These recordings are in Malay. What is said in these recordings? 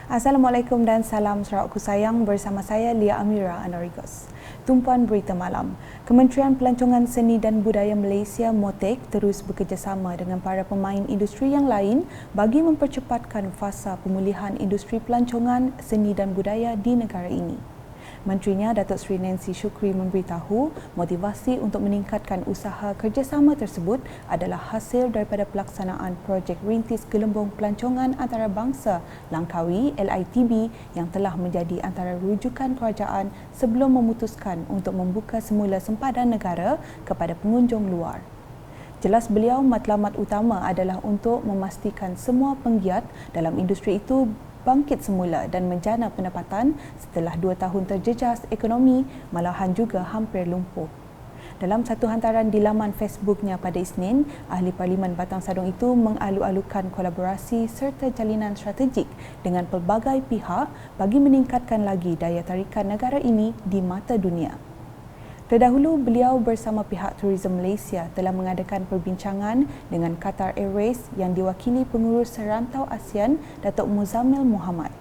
Assalamualaikum dan salam Sarawakku sayang, bersama saya Lia Amira Anarigos. Tumpuan berita malam. Kementerian Pelancongan Seni dan Budaya Malaysia MOTEK terus bekerjasama dengan para pemain industri yang lain bagi mempercepatkan fasa pemulihan industri pelancongan seni dan budaya di negara ini. Menterinya Datuk Seri Nancy Shukri memberitahu motivasi untuk meningkatkan usaha kerjasama tersebut adalah hasil daripada pelaksanaan projek rintis Gelembung Pelancongan Antarabangsa Langkawi LITB yang telah menjadi antara rujukan kerajaan sebelum memutuskan untuk membuka semula sempadan negara kepada pengunjung luar. Jelas beliau, matlamat utama adalah untuk memastikan semua penggiat dalam industri itu bangkit semula dan menjana pendapatan setelah 2 tahun terjejas ekonomi, malahan juga hampir lumpuh. Dalam satu hantaran di laman Facebooknya pada Isnin, Ahli Parlimen Batang Sadong itu mengalu-alukan kolaborasi serta jalinan strategik dengan pelbagai pihak bagi meningkatkan lagi daya tarikan negara ini di mata dunia. Terdahulu, beliau bersama pihak Tourism Malaysia telah mengadakan perbincangan dengan Qatar Airways yang diwakili pengurus serantau ASEAN Datuk Muzammil Muhammad.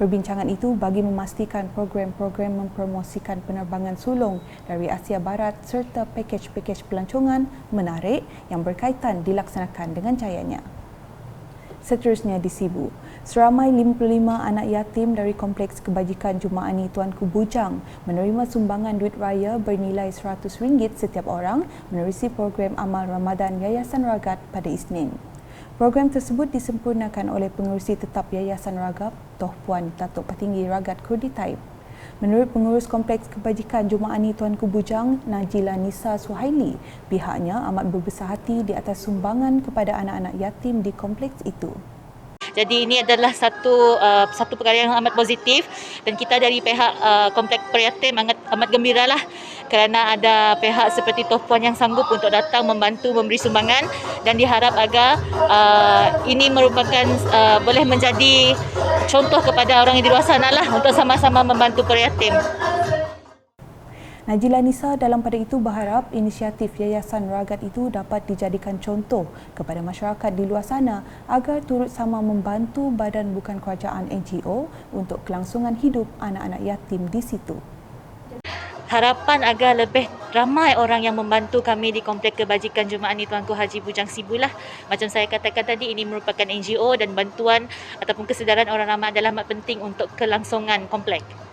Perbincangan itu bagi memastikan program-program mempromosikan penerbangan sulung dari Asia Barat serta pakej-pakej pelancongan menarik yang berkaitan dilaksanakan dengan jayanya. Seterusnya di Sibu, seramai 55 anak yatim dari Kompleks Kebajikan Jumaani Tuanku Bujang menerima sumbangan duit raya bernilai RM100 setiap orang menerusi program amal Ramadan Yayasan Ragat pada Isnin. Program tersebut disempurnakan oleh pengerusi tetap Yayasan Ragat, Toh Puan Datuk Petinggi Ragat Kurdi Taib. Menurut pengurus Kompleks Kebajikan Jumaani Tuanku Bujang, Najila Nisa Suhaili, pihaknya amat berbesar hati di atas sumbangan kepada anak-anak yatim di kompleks itu. Jadi ini adalah satu perkara yang amat positif dan kita dari pihak Kompleks Peryatim amat gembiralah kerana ada pihak seperti Toh Puan yang sanggup untuk datang membantu memberi sumbangan dan diharap agar ini merupakan boleh menjadi contoh kepada orang yang di luar sana lah untuk sama-sama membantu peryatim. Najila Nisa dalam pada itu berharap inisiatif Yayasan Ragat itu dapat dijadikan contoh kepada masyarakat di luar sana agar turut sama membantu badan bukan kerajaan NGO untuk kelangsungan hidup anak-anak yatim di situ. Harapan agar lebih ramai orang yang membantu kami di Kompleks Kebajikan Jumaani Tuanku Haji Bujang Sibu lah. Macam saya katakan tadi, ini merupakan NGO dan bantuan ataupun kesedaran orang ramai adalah amat penting untuk kelangsungan kompleks.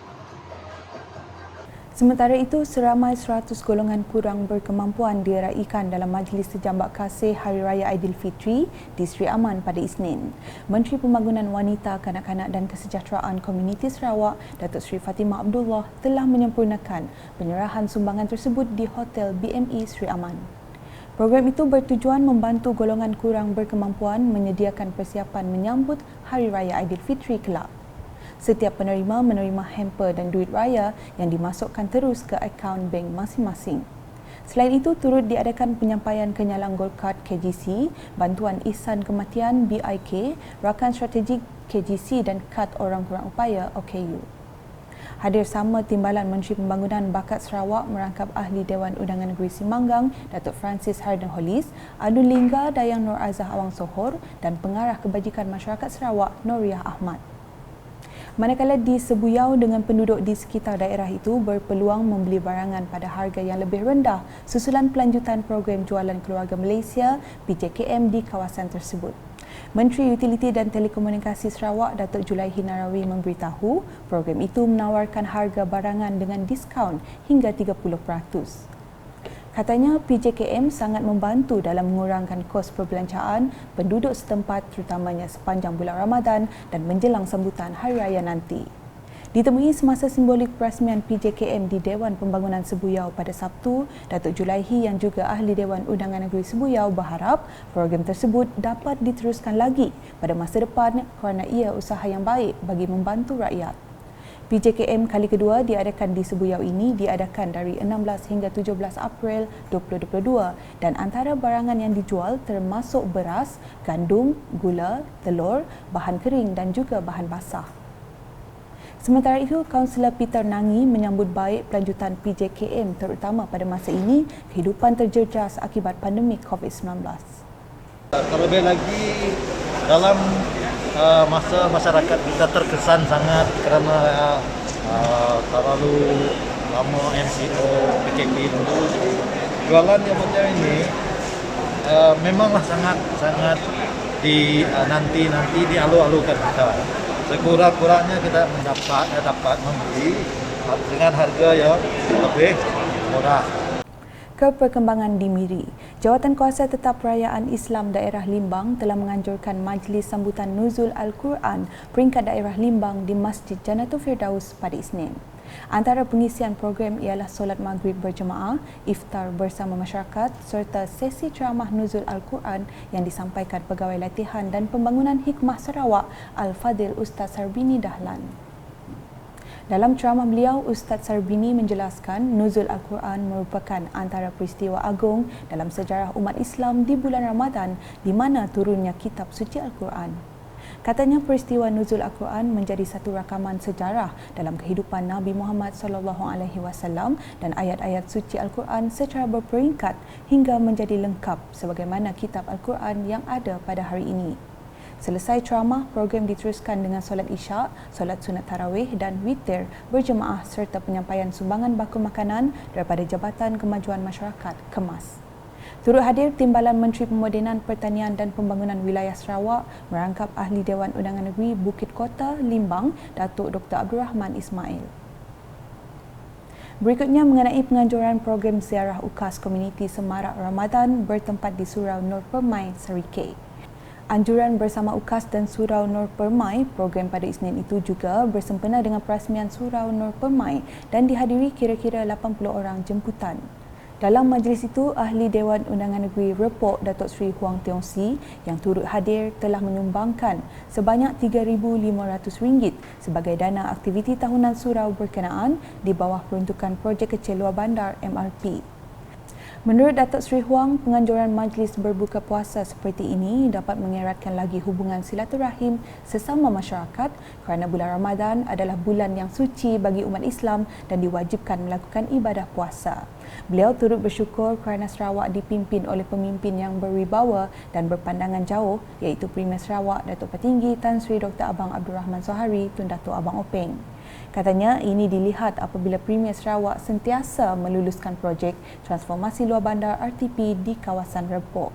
Sementara itu, seramai 100 golongan kurang berkemampuan diraikan dalam Majlis Sejambak Kasih Hari Raya Aidilfitri di Sri Aman pada Isnin. Menteri Pembangunan Wanita, Kanak-kanak dan Kesejahteraan Komuniti Sarawak, Datuk Seri Fatimah Abdullah telah menyempurnakan penyerahan sumbangan tersebut di Hotel BME Sri Aman. Program itu bertujuan membantu golongan kurang berkemampuan menyediakan persiapan menyambut Hari Raya Aidilfitri kelak. Setiap penerima menerima hamper dan duit raya yang dimasukkan terus ke akaun bank masing-masing. Selain itu, turut diadakan penyampaian kenyalang Gold Card KGC, bantuan ihsan kematian BIK, rakan strategik KGC dan kad orang kurang upaya OKU. Hadir sama Timbalan Menteri Pembangunan Bakat Sarawak merangkap Ahli Dewan Undangan Negeri Simanggang, Datuk Francis Harden Hollis, Adun Lingga Dayang Nur Azah Awang Sohor dan Pengarah Kebajikan Masyarakat Sarawak Noriah Ahmad. Manakala di Sebuyau dengan penduduk di sekitar daerah itu berpeluang membeli barangan pada harga yang lebih rendah susulan pelanjutan program jualan keluarga Malaysia PJKM di kawasan tersebut. Menteri Utiliti dan Telekomunikasi Sarawak Datuk Julaihi Narawi memberitahu program itu menawarkan harga barangan dengan diskaun hingga 30%. Katanya PJKM sangat membantu dalam mengurangkan kos perbelanjaan penduduk setempat terutamanya sepanjang bulan Ramadan dan menjelang sambutan Hari Raya nanti. Ditemui semasa simbolik perasmian PJKM di Dewan Pembangunan Sebuyau pada Sabtu, Datuk Julaihi yang juga Ahli Dewan Undangan Negeri Sebuyau berharap program tersebut dapat diteruskan lagi pada masa depan kerana ia usaha yang baik bagi membantu rakyat. PJKM kali kedua diadakan di Sebuyau ini diadakan dari 16 hingga 17 April 2022 dan antara barangan yang dijual termasuk beras, gandum, gula, telur, bahan kering dan juga bahan basah. Sementara itu, Kaunselor Peter Nangi menyambut baik pelanjutan PJKM terutama pada masa ini kehidupan terjejas akibat pandemik COVID-19. Terlebih lagi dalam masa masyarakat kita terkesan sangat kerana terlalu lama MCO, PKP dulu. Jualan yang macam ini memanglah sangat nanti dialu-alukan kita. Sekurang-kurangnya kita dapat membeli dengan harga yang lebih murah. Ke perkembangan di Miri, Jawatan Kuasa Tetap Perayaan Islam Daerah Limbang telah menganjurkan majlis sambutan Nuzul Al-Quran peringkat daerah Limbang di Masjid Jannatul Firdaus pada Isnin. Antara pengisian program ialah solat maghrib berjemaah, iftar bersama masyarakat serta sesi ceramah Nuzul Al-Quran yang disampaikan Pegawai Latihan dan Pembangunan Hikmah Sarawak Al-Fadil Ustaz Sarbini Dahlan. Dalam ceramah beliau, Ustaz Sarbini menjelaskan Nuzul Al-Quran merupakan antara peristiwa agung dalam sejarah umat Islam di bulan Ramadan di mana turunnya kitab suci Al-Quran. Katanya peristiwa Nuzul Al-Quran menjadi satu rakaman sejarah dalam kehidupan Nabi Muhammad SAW dan ayat-ayat suci Al-Quran secara berperingkat hingga menjadi lengkap sebagaimana kitab Al-Quran yang ada pada hari ini. Selesai ceramah, program diteruskan dengan solat isyak, solat sunat tarawih dan witir berjemaah serta penyampaian sumbangan baku makanan daripada Jabatan Kemajuan Masyarakat KEMAS. Turut hadir Timbalan Menteri Pemodenan Pertanian dan Pembangunan Wilayah Sarawak merangkap Ahli Dewan Undangan Negeri Bukit Kota, Limbang, Datuk Dr. Abdul Rahman Ismail. Berikutnya mengenai penganjuran program ziarah UKAS Komuniti Semarak Ramadan bertempat di Surau Nur Permai, Serikei. Anjuran bersama UKAS dan Surau Nur Permai, program pada Isnin itu juga bersempena dengan perasmian Surau Nur Permai dan dihadiri kira-kira 80 orang jemputan. Dalam majlis itu, Ahli Dewan Undangan Negeri Repok Datuk Seri Huang Tiong Si yang turut hadir telah menyumbangkan sebanyak RM3,500 sebagai dana aktiviti tahunan surau berkenaan di bawah peruntukan projek kecil luar bandar MRP. Menurut Datuk Seri Huang, penganjuran majlis berbuka puasa seperti ini dapat mengeratkan lagi hubungan silaturahim sesama masyarakat kerana bulan Ramadan adalah bulan yang suci bagi umat Islam dan diwajibkan melakukan ibadah puasa. Beliau turut bersyukur kerana Sarawak dipimpin oleh pemimpin yang berwibawa dan berpandangan jauh iaitu Premier Sarawak Datuk Petinggi Tan Sri Dr. Abang Abdul Rahman Zohari Tun Datuk Abang Openg. Katanya ini dilihat apabila Premier Sarawak sentiasa meluluskan projek transformasi luar bandar RTP di kawasan Repok.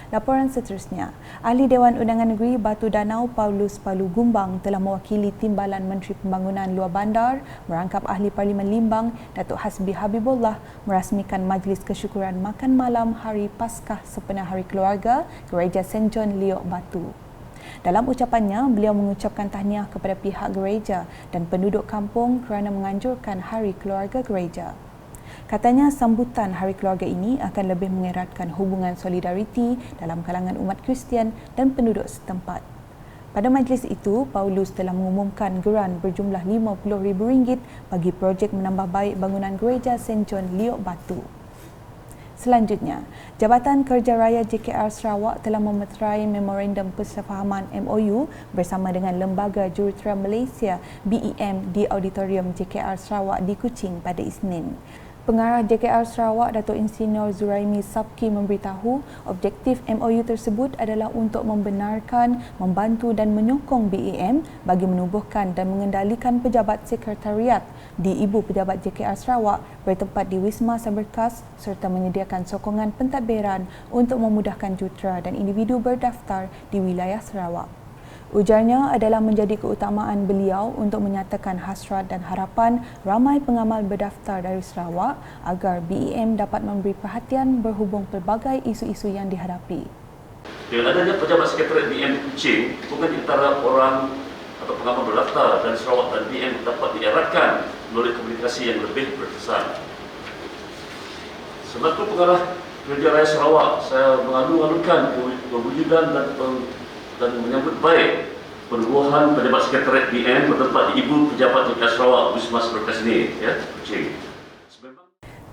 Laporan seterusnya, Ahli Dewan Undangan Negeri Batu Danau Paulus Palu Gumbang telah mewakili Timbalan Menteri Pembangunan Luar Bandar merangkap Ahli Parlimen Limbang Datuk Hasbi Habibullah merasmikan majlis kesyukuran makan malam Hari Paskah Sempena Hari Keluarga Gereja St. John Liok Batu. Dalam ucapannya, beliau mengucapkan tahniah kepada pihak gereja dan penduduk kampung kerana menganjurkan Hari Keluarga Gereja. Katanya sambutan Hari Keluarga ini akan lebih mengeratkan hubungan solidariti dalam kalangan umat Kristian dan penduduk setempat. Pada majlis itu, Paulus telah mengumumkan geran berjumlah RM50,000 bagi projek menambah baik bangunan gereja St. John Liok Batu. Selanjutnya, Jabatan Kerja Raya JKR Sarawak telah memeterai Memorandum Persefahaman MOU bersama dengan Lembaga Jurutera Malaysia BEM di Auditorium JKR Sarawak di Kuching pada Isnin. Pengarah JKR Sarawak Datuk Insinyur Zuraimi Sabki memberitahu objektif MOU tersebut adalah untuk membenarkan, membantu dan menyokong BEM bagi menubuhkan dan mengendalikan pejabat sekretariat di Ibu Pejabat JKR Sarawak bertempat di Wisma Saberkas serta menyediakan sokongan pentadbiran untuk memudahkan jurutera dan individu berdaftar di wilayah Sarawak. Ujarnya adalah menjadi keutamaan beliau untuk menyatakan hasrat dan harapan ramai pengamal berdaftar dari Sarawak agar BEM dapat memberi perhatian berhubung pelbagai isu-isu yang dihadapi. Dengan adanya pejabat sekretariat BEM Kuching, hubungan antara orang atau pengamal berdaftar dari Sarawak dan BEM dapat dieratkan melalui komunikasi yang lebih berkesan. Selaku pengarah Kerja Raya Sarawak, saya mengalu-alukan kewujudan dan menyambut baik penubuhan pejabat sekretariat BEM bertempat di Ibu Pejabat JKR Sarawak Wisma Saberkas ini, Kuching.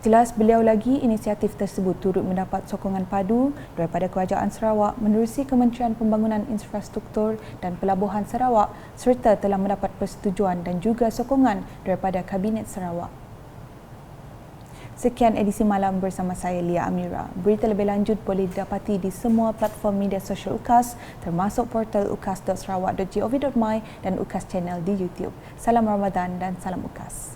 Jelas beliau lagi, inisiatif tersebut turut mendapat sokongan padu daripada Kerajaan Sarawak menerusi Kementerian Pembangunan Infrastruktur dan Pelabuhan Sarawak serta telah mendapat persetujuan dan juga sokongan daripada Kabinet Sarawak. Sekian edisi malam bersama saya Lia Amira. Berita lebih lanjut boleh didapati di semua platform media sosial UKAS termasuk portal ukas.sarawak.gov.my dan UKAS Channel di YouTube. Salam Ramadan dan salam UKAS.